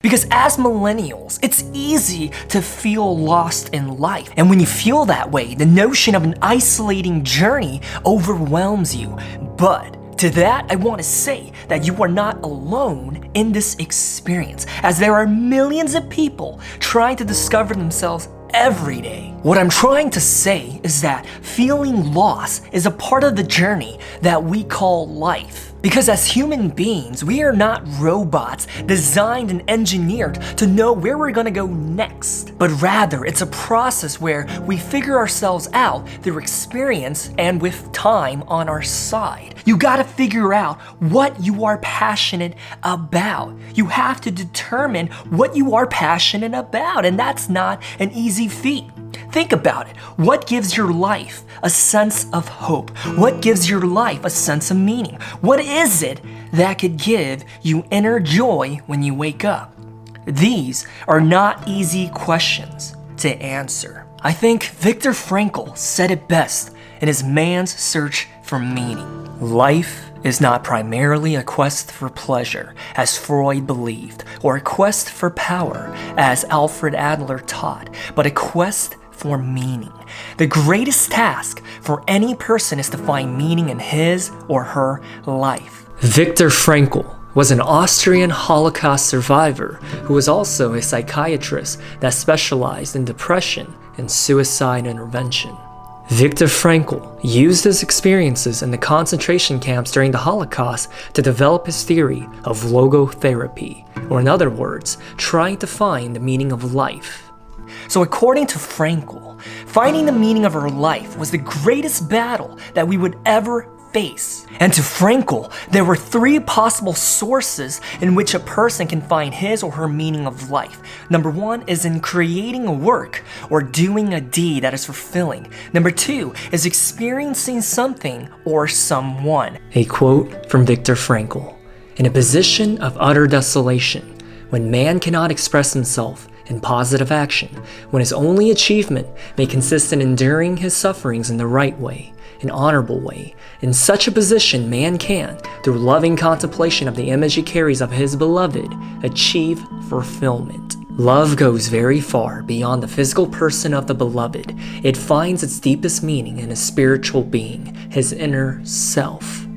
Because as millennials, it's easy to feel lost in life. And when you feel that way, the notion of an isolating journey overwhelms you. But to that, I want to say that you are not alone in this experience, as there are millions of people trying to discover themselves every day. What I'm trying to say is that feeling lost is a part of the journey that we call life. Because as human beings, we are not robots designed and engineered to know where we're gonna go next. But rather, it's a process where we figure ourselves out through experience and with time on our side. You gotta figure out what you are passionate about. You have to determine what you are passionate about, and that's not an easy feat. Think about it. What gives your life a sense of hope? What gives your life a sense of meaning? What is it that could give you inner joy when you wake up? These are not easy questions to answer. I think Viktor Frankl said it best in his Man's Search for Meaning. Life is not primarily a quest for pleasure, as Freud believed, or a quest for power, as Alfred Adler taught, but a quest for meaning. The greatest task for any person is to find meaning in his or her life. Viktor Frankl was an Austrian Holocaust survivor who was also a psychiatrist that specialized in depression and suicide intervention. Viktor Frankl used his experiences in the concentration camps during the Holocaust to develop his theory of logotherapy, or in other words, trying to find the meaning of life. So according to Frankl, finding the meaning of our life was the greatest battle that we would ever face. And to Frankl, there were 3 possible sources in which a person can find his or her meaning of life. Number 1 is in creating a work or doing a deed that is fulfilling. Number 2 is experiencing something or someone. A quote from Viktor Frankl: "In a position of utter desolation, when man cannot express himself in positive action, when his only achievement may consist in enduring his sufferings in the right way, an honorable way, in such a position man can, through loving contemplation of the image he carries of his beloved, achieve fulfillment." Love goes very far beyond the physical person of the beloved. It finds its deepest meaning in his spiritual being, his inner self.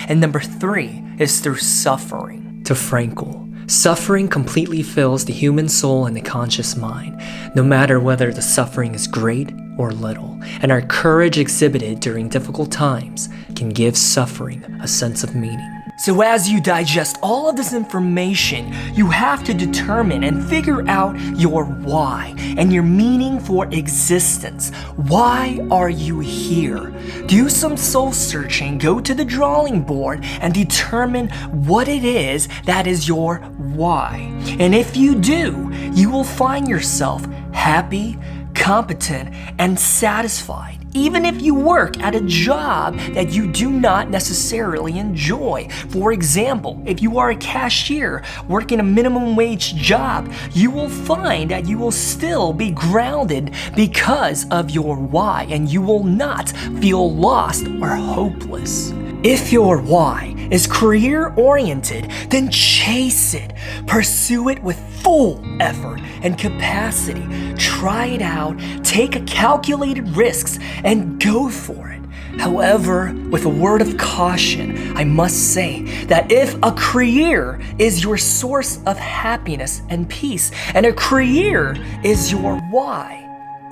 And number 3 is through suffering. To Frankl, suffering completely fills the human soul and the conscious mind, no matter whether the suffering is great or little, and our courage exhibited during difficult times can give suffering a sense of meaning. So as you digest all of this information, you have to determine and figure out your why and your meaning for existence. Why are you here? Do some soul searching, go to the drawing board, and determine what it is that is your why. And if you do, you will find yourself happy, competent, and satisfied. Even if you work at a job that you do not necessarily enjoy. For example, if you are a cashier working a minimum wage job, you will find that you will still be grounded because of your why, and you will not feel lost or hopeless. If your why is career-oriented, then chase it. Pursue it with full effort and capacity. Try it out, take calculated risks, and go for it. However, with a word of caution, I must say that if a career is your source of happiness and peace, and a career is your why,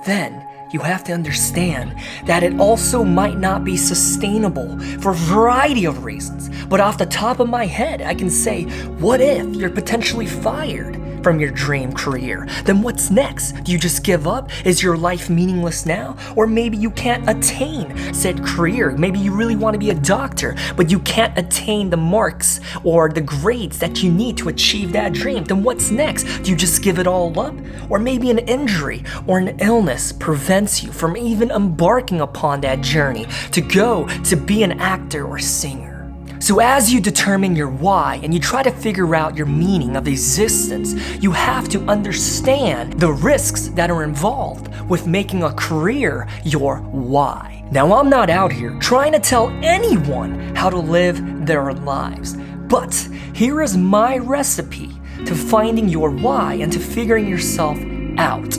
then you have to understand that it also might not be sustainable for a variety of reasons. But off the top of my head, I can say, what if you're potentially fired from your dream career? Then what's next? Do you just give up? Is your life meaningless now? Or maybe you can't attain said career. Maybe you really want to be a doctor, but you can't attain the marks or the grades that you need to achieve that dream. Then what's next? Do you just give it all up? Or maybe an injury or an illness prevents you from even embarking upon that journey to go to be an actor or singer. So as you determine your why and you try to figure out your meaning of existence, you have to understand the risks that are involved with making a career your why. Now, I'm not out here trying to tell anyone how to live their lives, but here is my recipe to finding your why and to figuring yourself out.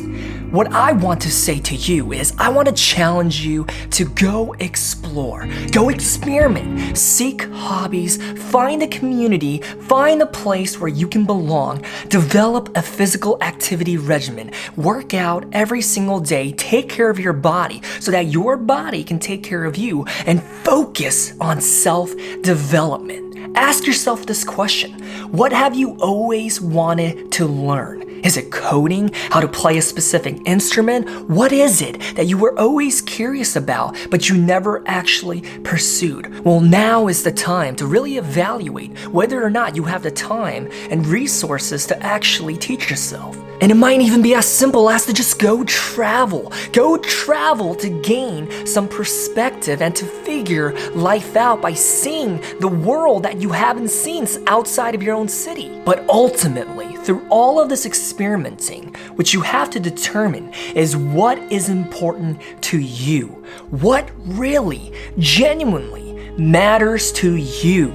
What I want to say to you is I want to challenge you to go explore, go experiment, seek hobbies, find a community, find a place where you can belong, develop a physical activity regimen, work out every single day, take care of your body so that your body can take care of you, and focus on self-development. Ask yourself this question: what have you always wanted to learn? Is it coding? How to play a specific instrument? What is it that you were always curious about but you never actually pursued? Well, now is the time to really evaluate whether or not you have the time and resources to actually teach yourself. And it might even be as simple as to just go travel. Go travel to gain some perspective and to figure life out by seeing the world that you haven't seen outside of your own city. But ultimately, through all of this experimenting, what you have to determine is what is important to you. What really, genuinely matters to you.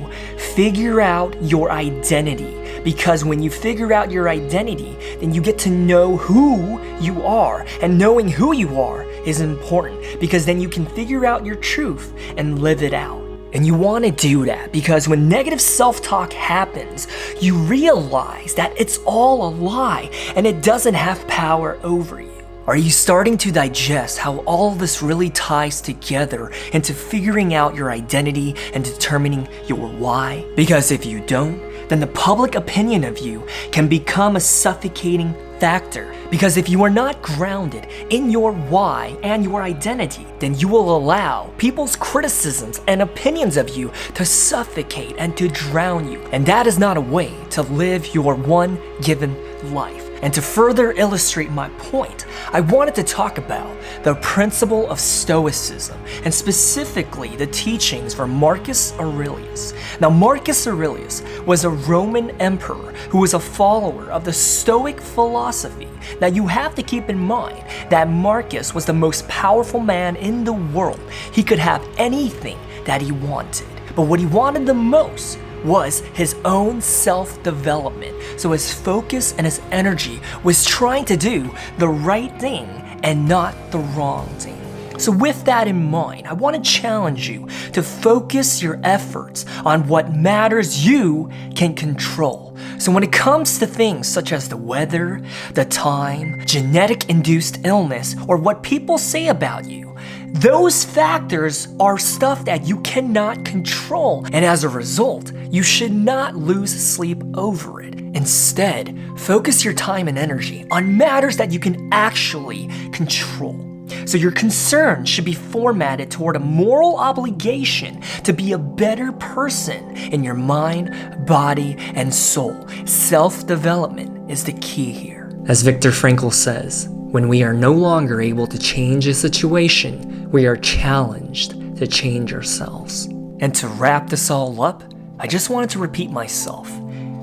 Figure out your identity. Because when you figure out your identity, then you get to know who you are. And knowing who you are is important because then you can figure out your truth and live it out. And you want to do that because when negative self-talk happens, you realize that it's all a lie and it doesn't have power over you. Are you starting to digest how all this really ties together into figuring out your identity and determining your why? Because if you don't, then the public opinion of you can become a suffocating factor. Because if you are not grounded in your why and your identity, then you will allow people's criticisms and opinions of you to suffocate and to drown you. And that is not a way to live your one given life. And to further illustrate my point, I wanted to talk about the principle of Stoicism, and specifically the teachings from Marcus Aurelius. Now, Marcus Aurelius was a Roman emperor who was a follower of the Stoic philosophy. Now, you have to keep in mind that Marcus was the most powerful man in the world. He could have anything that he wanted, but what he wanted the most was his own self-development. So his focus and his energy was trying to do the right thing and not the wrong thing. So with that in mind, I want to challenge you to focus your efforts on what matters you can control. So when it comes to things such as the weather, the time, genetic-induced illness, or what people say about you, those factors are stuff that you cannot control, and as a result, you should not lose sleep over it. Instead, focus your time and energy on matters that you can actually control. So your concern should be formatted toward a moral obligation to be a better person in your mind, body, and soul. Self-development is the key here. As Viktor Frankl says, when we are no longer able to change a situation, we are challenged to change ourselves. And to wrap this all up, I just wanted to repeat myself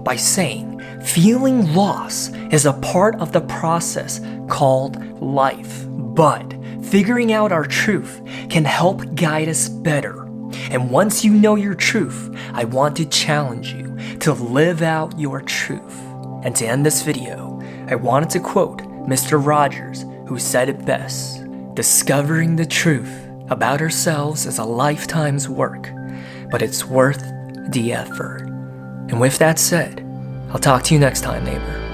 by saying, feeling loss is a part of the process called life, but figuring out our truth can help guide us better. And once you know your truth, I want to challenge you to live out your truth. And to end this video, I wanted to quote Mr. Rogers, who said it best: discovering the truth about ourselves is a lifetime's work, but it's worth the effort. And with that said, I'll talk to you next time, neighbor.